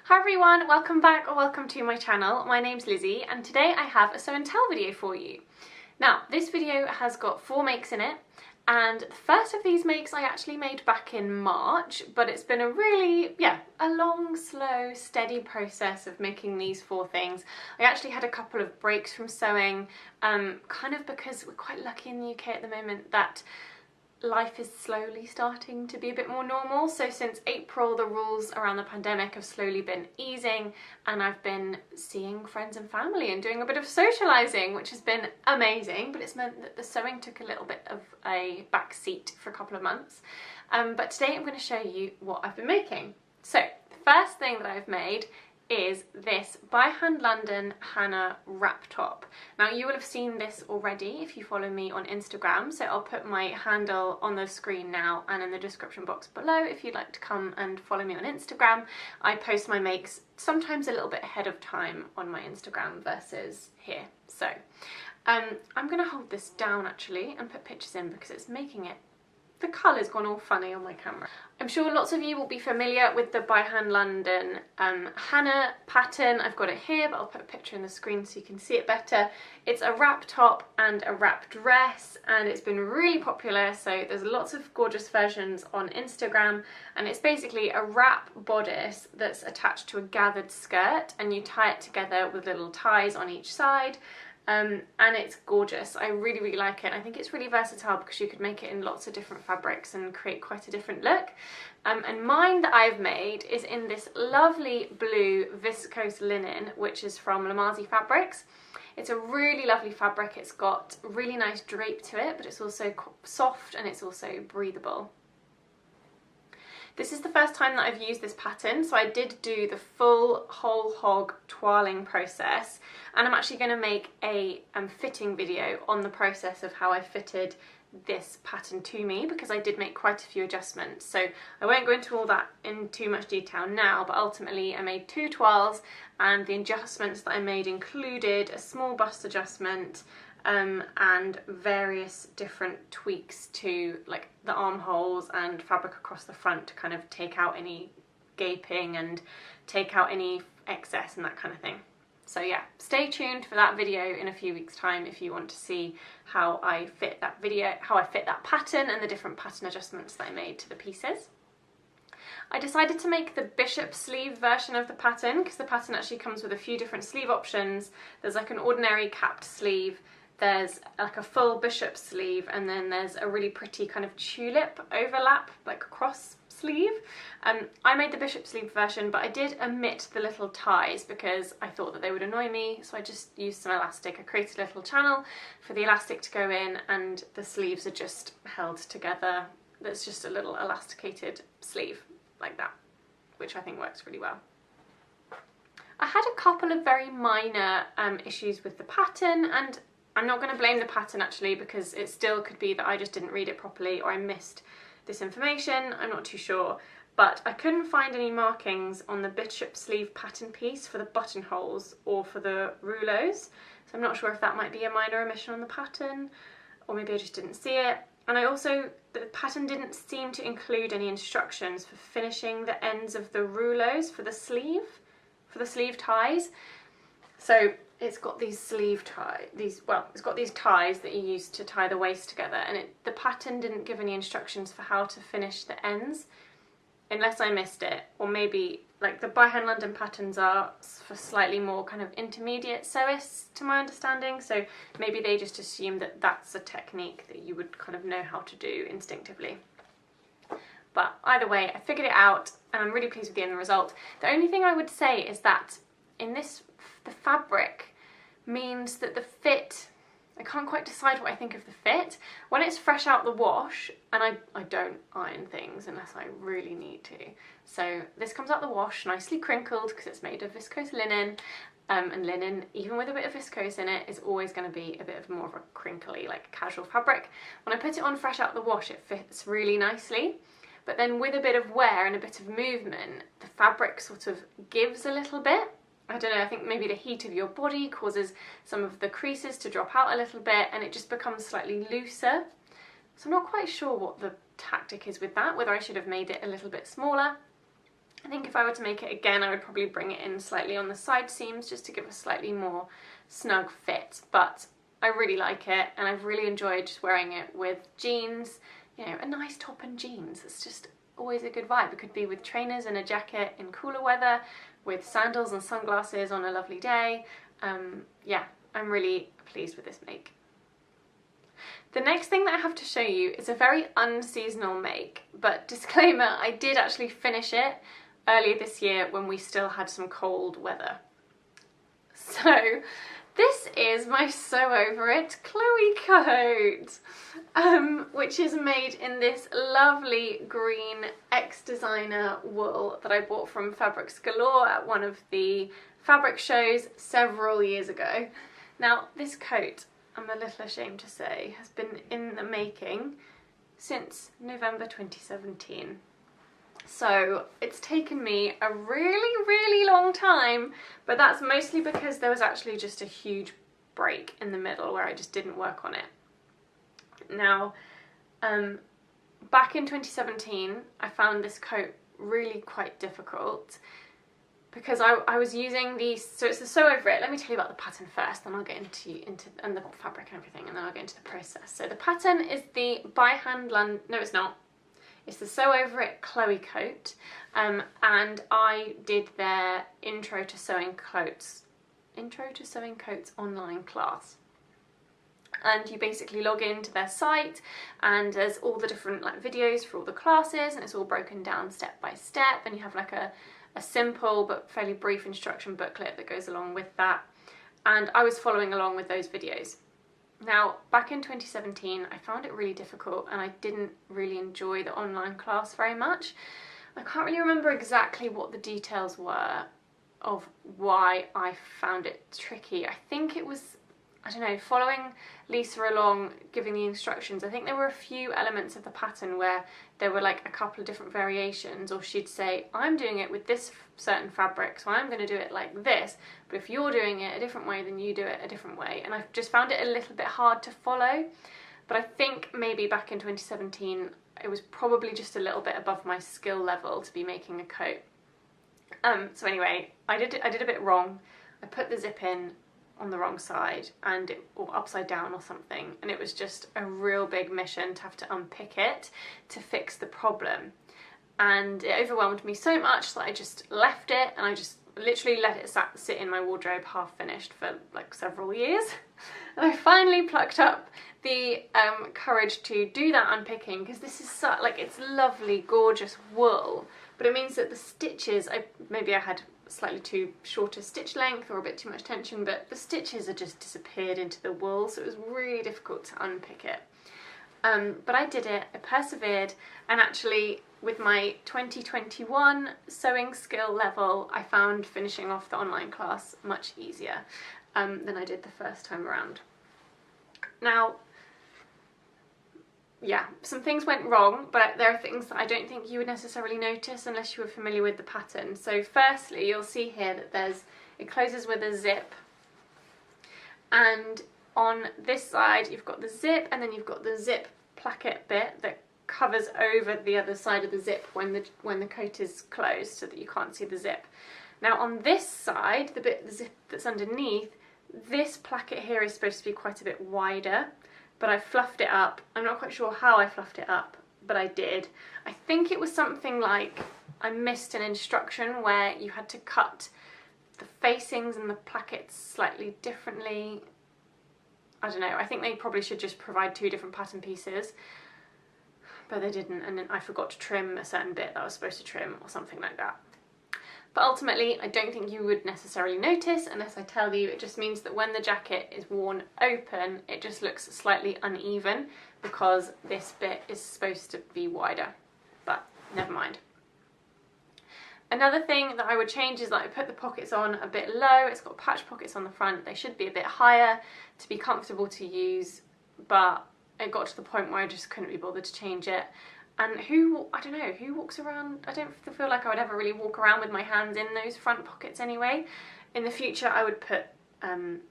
Hi everyone, welcome back or welcome to my channel. My name's Lizzie and today I have a show and tell video for you. Now this video has got 4 makes in it, and the first of these makes I actually made back in March, but it's been a really, a long, slow, steady process of making these 4 things. I actually had a couple of breaks from sewing, kind of because we're quite lucky in the UK at the moment that life is slowly starting to be a bit more normal. So since April, the rules around the pandemic have slowly been easing, and I've been seeing friends and family and doing a bit of socialising, which has been amazing, but it's meant that the sewing took a little bit of a back seat for a couple of months. But today I'm going to show you what I've been making. So the first thing that I've made is this by Hand London Hanna wrap top. Now you will have seen this already if you follow me on Instagram, so I'll put my handle on the screen now and in the description box below if you'd like to come and follow me on Instagram. I post my makes sometimes a little bit ahead of time on my Instagram versus here. So I'm going to hold this down actually and put pictures in because it's making it, the colour's gone all funny on my camera. I'm sure lots of you will be familiar with the by Hand London Hanna pattern. I've got it here, but I'll put a picture in the screen so you can see it better. It's a wrap top and a wrap dress, and it's been really popular, so there's lots of gorgeous versions on Instagram, and it's basically a wrap bodice that's attached to a gathered skirt, and you tie it together with little ties on each side. And it's gorgeous. I really, really like it. I think it's really versatile because you could make it in lots of different fabrics and create quite a different look. And mine that I've made is in this lovely blue viscose linen, which is from Fabrics. It's a really lovely fabric. It's got really nice drape to it, but it's also soft and it's also breathable. This is the first time that I've used this pattern, so I did do the full whole hog toiling process, and I'm actually going to make a fitting video on the process of how I fitted this pattern to me, because I did make quite a few adjustments. So I won't go into all that in too much detail now, but ultimately I made 2 toiles, and the adjustments that I made included a small bust adjustment, and various different tweaks to like the armholes and fabric across the front to kind of take out any gaping and take out any excess and that kind of thing. So yeah, stay tuned for that video in a few weeks' time if you want to see how I fit that pattern and the different pattern adjustments that I made to the pieces. I decided to make the bishop sleeve version of the pattern because the pattern actually comes with a few different sleeve options. There's like an ordinary capped sleeve, there's like a full bishop sleeve, and then there's a really pretty kind of tulip overlap, like cross sleeve. I made the bishop sleeve version, but I did omit the little ties because I thought that they would annoy me, so I just used some elastic. I created a little channel for the elastic to go in, and the sleeves are just held together. There's just a little elasticated sleeve like that, which I think works really well. I had a couple of very minor issues with the pattern, and I'm not going to blame the pattern actually, because it still could be that I just didn't read it properly or I missed this information, I'm not too sure. But I couldn't find any markings on the bishop sleeve pattern piece for the buttonholes or for the rouleaus, so I'm not sure if that might be a minor omission on the pattern, or maybe I just didn't see it. And I also, the pattern didn't seem to include any instructions for finishing the ends of the rouleaus for the sleeve ties. So it's got these sleeve ties, it's got these ties that you use to tie the waist together, and the pattern didn't give any instructions for how to finish the ends, unless I missed it. Or maybe, like, the by Hand London patterns are for slightly more kind of intermediate sewists to my understanding, so maybe they just assume that that's a technique that you would kind of know how to do instinctively. But either way, I figured it out and I'm really pleased with the end result. The only thing I would say is that in this, the fabric means that the fit, I can't quite decide what I think of the fit. When it's fresh out the wash, and I don't iron things unless I really need to. So this comes out the wash nicely crinkled because it's made of viscose linen, and linen, even with a bit of viscose in it, is always going to be a bit of more of a crinkly, like casual fabric. When I put it on fresh out the wash, it fits really nicely. But then with a bit of wear and a bit of movement, the fabric sort of gives a little bit. I don't know, I think maybe the heat of your body causes some of the creases to drop out a little bit and it just becomes slightly looser. So I'm not quite sure what the tactic is with that, whether I should have made it a little bit smaller. I think if I were to make it again, I would probably bring it in slightly on the side seams just to give a slightly more snug fit, but I really like it and I've really enjoyed just wearing it with jeans, you know, a nice top and jeans. It's just always a good vibe. It could be with trainers and a jacket in cooler weather, with sandals and sunglasses on a lovely day. Yeah, I'm really pleased with this make. The next thing that I have to show you is a very unseasonal make, but disclaimer, I did actually finish it earlier this year when we still had some cold weather. So this is my Sew Over It Chloe coat, which is made in this lovely green ex-designer wool that I bought from Fabrics Galore at one of the fabric shows several years ago. Now this coat, I'm a little ashamed to say, has been in the making since November 2017. So it's taken me a really long time, but that's mostly because there was actually just a huge break in the middle where I just didn't work on it. Now, back in 2017, I found this coat really quite difficult because I was using these, so it's the Sew Over It. Let me tell you about the pattern first, then I'll get into and the fabric and everything, and then I'll get into the process. So the pattern is the by hand no it's not. It's the Sew Over It Chloe coat, and I did their Intro to Sewing Coats online class. And you basically log into their site and there's all the different like videos for all the classes, and it's all broken down step by step, and you have like a simple but fairly brief instruction booklet that goes along with that, and I was following along with those videos. Now, back in 2017, I found it really difficult and I didn't really enjoy the online class very much. I can't really remember exactly what the details were of why I found it tricky. I think it was, I don't know, following Lisa along, giving the instructions. I think there were a few elements of the pattern where there were like a couple of different variations, or she'd say, I'm doing it with this certain fabric, so I'm going to do it like this, but if you're doing it a different way, then you do it a different way. And I just found it a little bit hard to follow, but I think maybe back in 2017, it was probably just a little bit above my skill level to be making a coat. So anyway, I did a bit wrong. I put the zip in on the wrong side or upside down or something, and it was just a real big mission to have to unpick it to fix the problem, and it overwhelmed me so much that I just left it, and I just literally let it sit in my wardrobe half finished for like several years. And I finally plucked up the courage to do that unpicking, because this is such, like, it's lovely gorgeous wool, but it means that the stitches, maybe I had slightly too short a stitch length or a bit too much tension, but the stitches had just disappeared into the wool, so it was really difficult to unpick it. But I did it, I persevered, and actually with my 2021 sewing skill level, I found finishing off the online class much easier than I did the first time around. Now, yeah, some things went wrong, but there are things that I don't think you would necessarily notice unless you were familiar with the pattern. So firstly, you'll see here that it closes with a zip, and on this side you've got the zip, and then you've got the zip placket bit that covers over the other side of the zip when the coat is closed, so that you can't see the zip. Now on this side, the zip that's underneath, this placket here is supposed to be quite a bit wider, but I fluffed it up. I'm not quite sure how I fluffed it up, but I did. I think it was something like I missed an instruction where you had to cut the facings and the plackets slightly differently. I don't know, I think they probably should just provide two different pattern pieces, but they didn't, and then I forgot to trim a certain bit that I was supposed to trim or something like that. But ultimately, I don't think you would necessarily notice unless I tell you. It just means that when the jacket is worn open, it just looks slightly uneven because this bit is supposed to be wider, but never mind. Another thing that I would change is that I put the pockets on a bit low. It's got patch pockets on the front. They should be a bit higher to be comfortable to use, but it got to the point where I just couldn't be bothered to change it. And I don't know, who walks around? I don't feel like I would ever really walk around with my hands in those front pockets anyway. In the future, I would put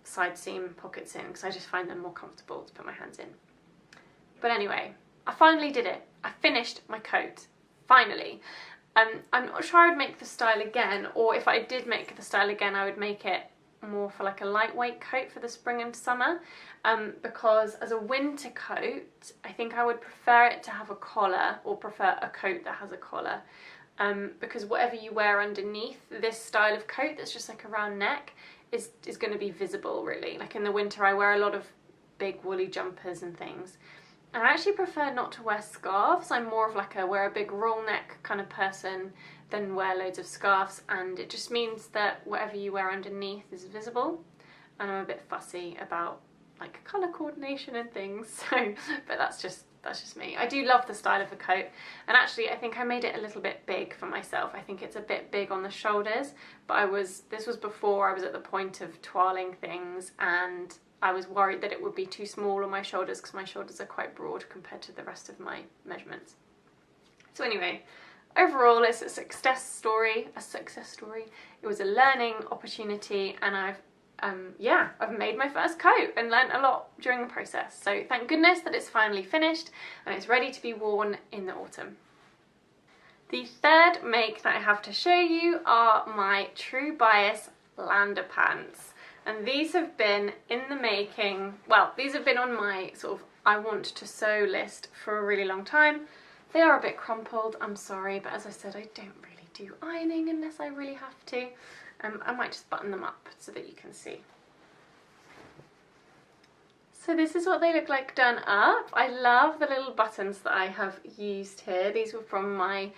side seam pockets in because I just find them more comfortable to put my hands in. But anyway, I finally did it. I finished my coat, finally. I'm not sure I would make the style again, or if I did make the style again, I would make it more for like a lightweight coat for the spring and summer, because as a winter coat, I think I would prefer it to have a collar, or prefer a coat that has a collar, because whatever you wear underneath this style of coat that's just like a round neck is going to be visible really. Like in the winter I wear a lot of big woolly jumpers and things. And I actually prefer not to wear scarves. I'm more of like a wear a big roll neck kind of person than wear loads of scarves, and it just means that whatever you wear underneath is visible, and I'm a bit fussy about like colour coordination and things, so but that's just me. I do love the style of the coat, and actually I think I made it a little bit big for myself. I think it's a bit big on the shoulders, but this was before I was at the point of toiling things, and I was worried that it would be too small on my shoulders because my shoulders are quite broad compared to the rest of my measurements. So anyway, overall it's a success story. It was a learning opportunity, and I've made my first coat and learnt a lot during the process. So thank goodness that it's finally finished and it's ready to be worn in the autumn. The third make that I have to show you are my True Bias Lander pants. And these have been in the making, well, these have been on my sort of I want to sew list for a really long time. They are a bit crumpled, I'm sorry, but as I said, I don't really do ironing unless I really have to. I might just button them up so that you can see. So this is what they look like done up. I love the little buttons that I have used here. These were from my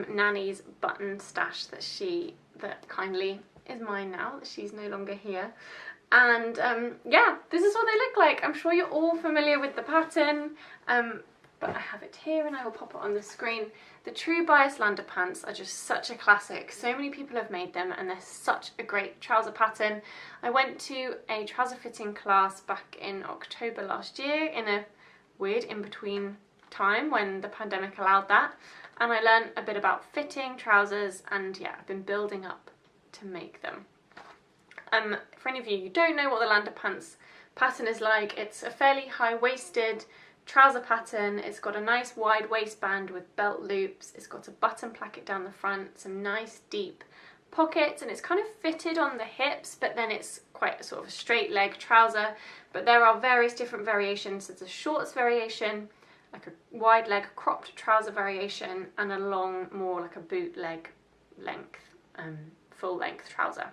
nanny's button stash that kindly is mine now that she's no longer here. And yeah, this is what they look like. I'm sure you're all familiar with the pattern, but I have it here and I will pop it on the screen. The True Bias Lander pants are just such a classic. So many people have made them and they're such a great trouser pattern. I went to a trouser fitting class back in October last year in a weird in-between time when the pandemic allowed that, and I learned a bit about fitting trousers, and yeah, I've been building up to make them. For any of you who don't know what the Lander pants pattern is like, it's a fairly high-waisted trouser pattern. It's got a nice wide waistband with belt loops, it's got a button placket down the front, some nice deep pockets, and it's kind of fitted on the hips, but then it's quite a sort of a straight leg trouser. But there are various different variations. There's a shorts variation, like a wide leg cropped trouser variation, and a long, more like a boot leg length, full length trouser.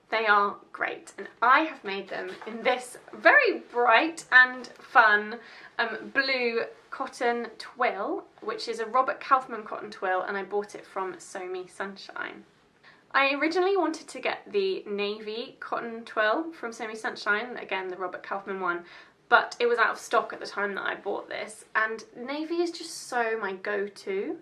They are great, and I have made them in this very bright and fun blue cotton twill, which is a Robert Kaufman cotton twill, and I bought it from Sew Me Sunshine. I originally wanted to get the navy cotton twill from Sew Me Sunshine, again the Robert Kaufman one, but it was out of stock at the time that I bought this, and navy is just so my go-to.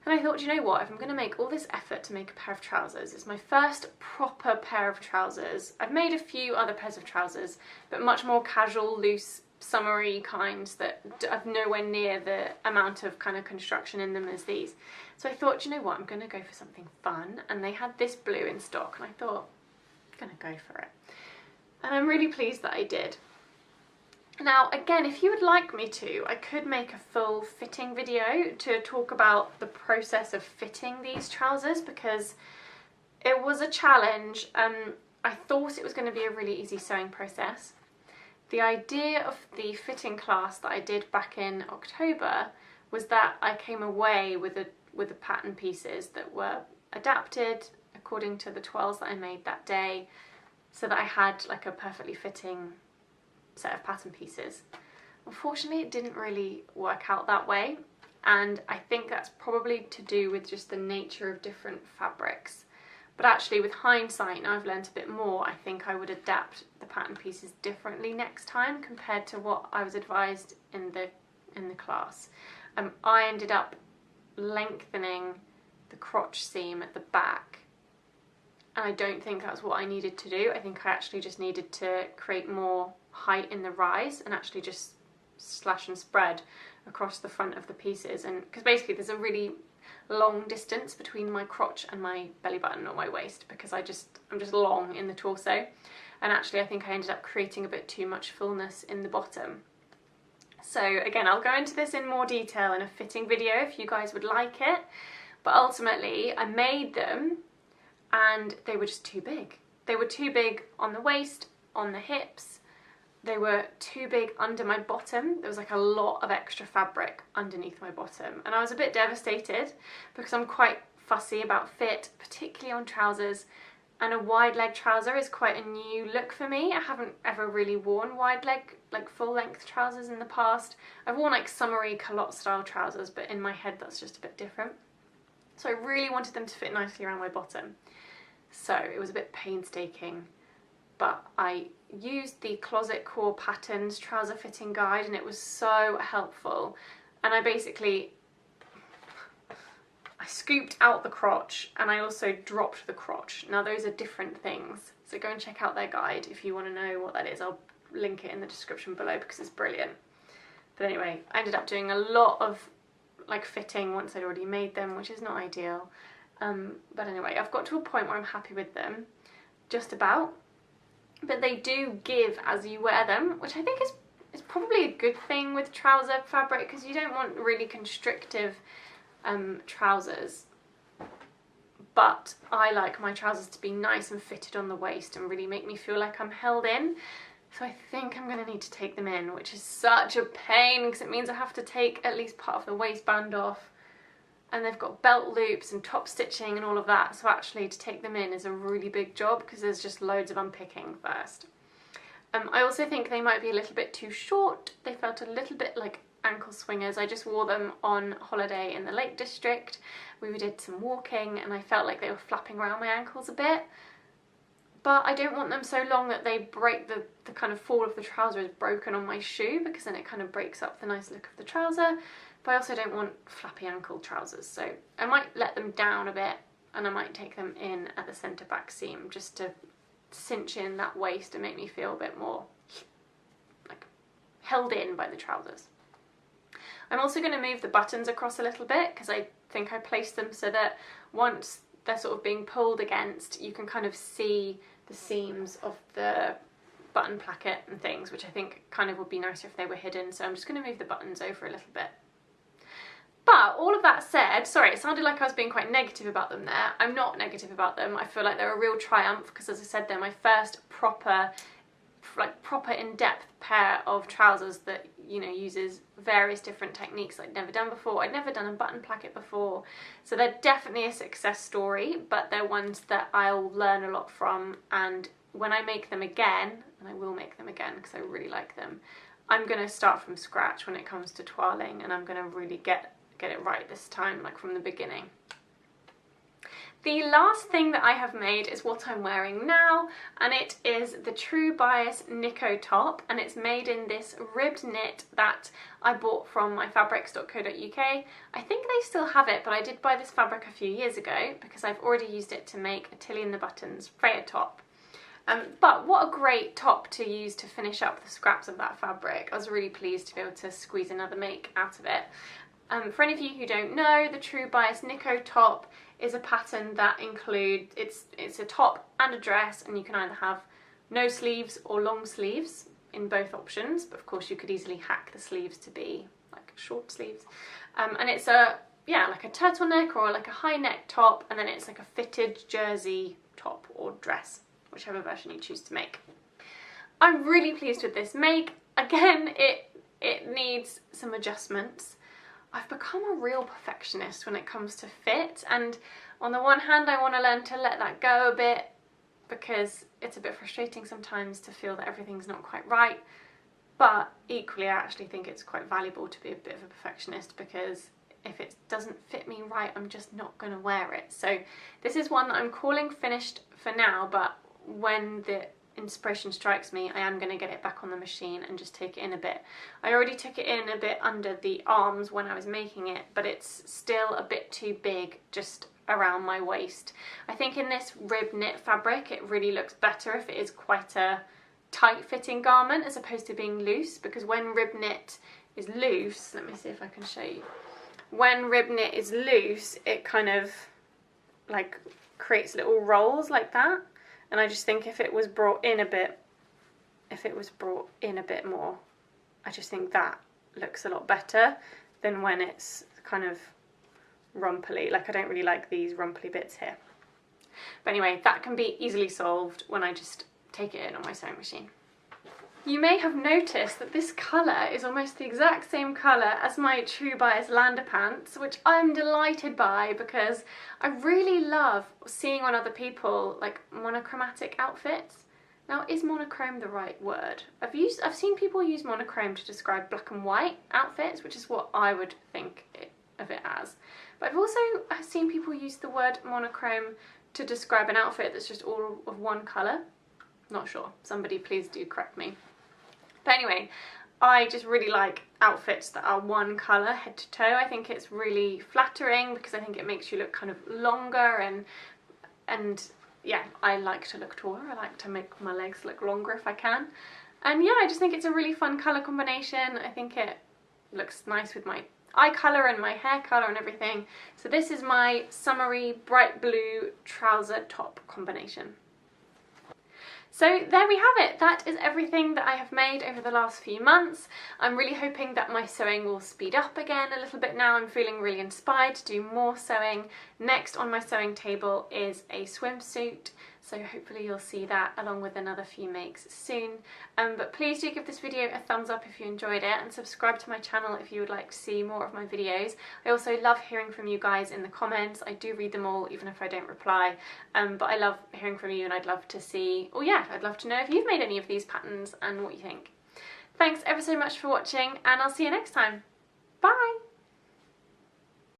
And I thought, you know what, if I'm going to make all this effort to make a pair of trousers, it's my first proper pair of trousers. I've made a few other pairs of trousers, but much more casual, loose, summery kinds that have nowhere near the amount of kind of construction in them as these. So I thought, you know what, I'm going to go for something fun, and they had this blue in stock, and I thought, I'm going to go for it. And I'm really pleased that I did. Now again, if you would like me to, I could make a full fitting video to talk about the process of fitting these trousers, because it was a challenge. I thought it was going to be a really easy sewing process. The idea of the fitting class that I did back in October was that I came away with the pattern pieces that were adapted according to the twirls that I made that day, so that I had like a perfectly fitting set of pattern pieces. Unfortunately, it didn't really work out that way, and I think that's probably to do with just the nature of different fabrics. But actually, with hindsight, now I've learned a bit more, I think I would adapt the pattern pieces differently next time compared to what I was advised in the class. I ended up lengthening the crotch seam at the back, and I don't think that's what I needed to do. I think I actually just needed to create more height in the rise and actually just slash and spread across the front of the pieces, and because basically there's a really long distance between my crotch and my belly button or my waist, because I'm just long in the torso, and actually I think I ended up creating a bit too much fullness in the bottom. So again, I'll go into this in more detail in a fitting video if you guys would like it, but ultimately I made them and they were just too big. They were too big on the waist, on the hips, they were too big under my bottom. There was like a lot of extra fabric underneath my bottom, and I was a bit devastated because I'm quite fussy about fit, particularly on trousers, and a wide leg trouser is quite a new look for me. I haven't ever really worn wide leg, like full length trousers in the past. I've worn like summery culotte style trousers, but in my head that's just a bit different. So I really wanted them to fit nicely around my bottom. So it was a bit painstaking, but I used the Closet Core Patterns trouser fitting guide and it was so helpful. And I scooped out the crotch and I also dropped the crotch. Now those are different things, so go and check out their guide if you want to know what that is. I'll link it in the description below because it's brilliant. But anyway, I ended up doing a lot of like fitting once I'd already made them, which is not ideal. But anyway, I've got to a point where I'm happy with them, just about. But they do give as you wear them, which I think is probably a good thing with trouser fabric, because you don't want really constrictive trousers. But I like my trousers to be nice and fitted on the waist and really make me feel like I'm held in. So I think I'm going to need to take them in, which is such a pain because it means I have to take at least part of the waistband off. And they've got belt loops and top stitching and all of that, so actually to take them in is a really big job because there's just loads of unpicking first. I also think they might be a little bit too short. They felt a little bit like ankle swingers. I just wore them on holiday in the Lake District. We did some walking and I felt like they were flapping around my ankles a bit. But I don't want them so long that they break, the kind of fall of the trouser is broken on my shoe, because then it kind of breaks up the nice look of the trouser. But I also don't want flappy ankle trousers, so I might let them down a bit and I might take them in at the centre back seam just to cinch in that waist and make me feel a bit more like held in by the trousers. I'm also going to move the buttons across a little bit because I think I placed them so that once they're sort of being pulled against, you can kind of see the seams of the button placket and things, which I think kind of would be nicer if they were hidden. So I'm just going to move the buttons over a little bit. But all of that said, sorry, it sounded like I was being quite negative about them there. I'm not negative about them. I feel like they're a real triumph because, as I said, they're my first proper in-depth pair of trousers that, you know, uses various different techniques I'd never done before. I'd never done a button placket before. So they're definitely a success story, but they're ones that I'll learn a lot from. And when I make them again, and I will make them again because I really like them, I'm going to start from scratch when it comes to toiling, and I'm going to really get it right this time, like from the beginning. The last thing that I have made is what I'm wearing now, and it is the True Bias Nico top, and it's made in this ribbed knit that I bought from my fabrics.co.uk. I think they still have it, but I did buy this fabric a few years ago because I've already used it to make a Tilly and the Buttons Freya top. But what a great top to use to finish up the scraps of that fabric. I was really pleased to be able to squeeze another make out of it. For any of you who don't know, the True Bias Nico top is a pattern that includes, it's a top and a dress, and you can either have no sleeves or long sleeves in both options, but of course you could easily hack the sleeves to be like short sleeves. And it's like a turtleneck or like a high neck top, and then it's like a fitted jersey top or dress, whichever version you choose to make. I'm really pleased with this make. Again, it needs some adjustments. I've become a real perfectionist when it comes to fit, and on the one hand I want to learn to let that go a bit because it's a bit frustrating sometimes to feel that everything's not quite right, but equally I actually think it's quite valuable to be a bit of a perfectionist, because if it doesn't fit me right, I'm just not going to wear it. So this is one that I'm calling finished for now, but when the inspiration strikes me, I am going to get it back on the machine and just take it in a bit. I already took it in a bit under the arms when I was making it, but it's still a bit too big just around my waist. I think in this rib knit fabric it really looks better if it is quite a tight fitting garment as opposed to being loose, because when rib knit is loose, let me see if I can show you, when rib knit is loose it kind of like creates little rolls like that. And I just think if it was brought in a bit more, I just think that looks a lot better than when it's kind of rumply. Like, I don't really like these rumply bits here. But anyway, that can be easily solved when I just take it in on my sewing machine. You may have noticed that this colour is almost the exact same colour as my True Bias Lander pants, which I'm delighted by because I really love seeing on other people like monochromatic outfits. Now, is monochrome the right word? I've seen people use monochrome to describe black and white outfits, which is what I would think of it as. But I've also seen people use the word monochrome to describe an outfit that's just all of one colour. Not sure. Somebody please do correct me. But anyway, I just really like outfits that are one colour head to toe. I think it's really flattering because I think it makes you look kind of longer and yeah, I like to look taller. I like to make my legs look longer if I can. And yeah, I just think it's a really fun colour combination. I think it looks nice with my eye colour and my hair colour and everything. So this is my summery bright blue trouser top combination. So there we have it. That is everything that I have made over the last few months. I'm really hoping that my sewing will speed up again a little bit now. I'm feeling really inspired to do more sewing. Next on my sewing table is a swimsuit, so hopefully you'll see that along with another few makes soon. But please do give this video a thumbs up if you enjoyed it, and subscribe to my channel if you would like to see more of my videos. I also love hearing from you guys in the comments. I do read them all even if I don't reply, but I love hearing from you, and I'd love to see, oh yeah, I'd love to know if you've made any of these patterns and what you think. Thanks ever so much for watching, and I'll see you next time. Bye!